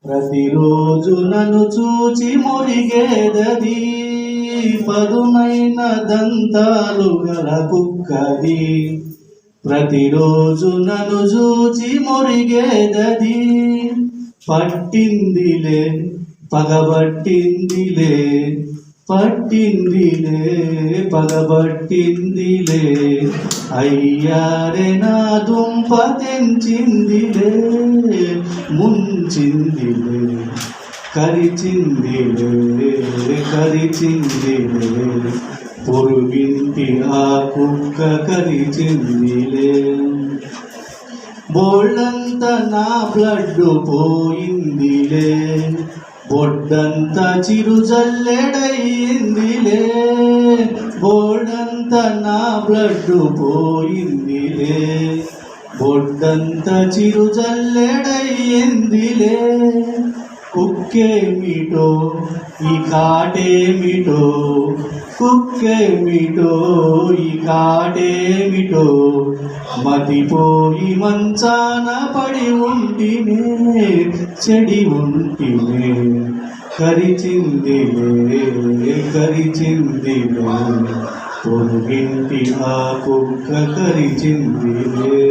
ప్రతిరోజు నన్ను చూచి మొరిగేదది, పదునైన దంతాలు గల కుక్కది. ప్రతిరోజు నన్ను చూచి మొరిగేదది, పట్టిందిలే పగబట్టిందిలే, పట్టిందిలే పగబట్టిందిలే. అయ్యారే నా దుంప తెంచిందిలే, ముంచిందిలే కరిచిందిలే, కరిచిందిలే. పొరుగింటి ఆ కుక్క కరిచిందిలే. బోళ్ళంత నా బ్లడ్ పోయిందిలే, బొడ్డంత చిరుజల్లెడయిందిలే. బోళ్ళంత నా బ్లడ్ పోయిందిలే, బొడ్డంత చిరుజల్లెడయిందిలే. కుక్కేమిటో ఈ కాటేమిటో, కుక్కేమిటో ఈ కాటేమిటో. మతిపోయి మంచాన పడి ఉంటినే, చెడి ఉంటినే. కరిచిందిలే కరిచిందిలే, పొరుగింటి ఆ కుక్క కరిచిందిలే.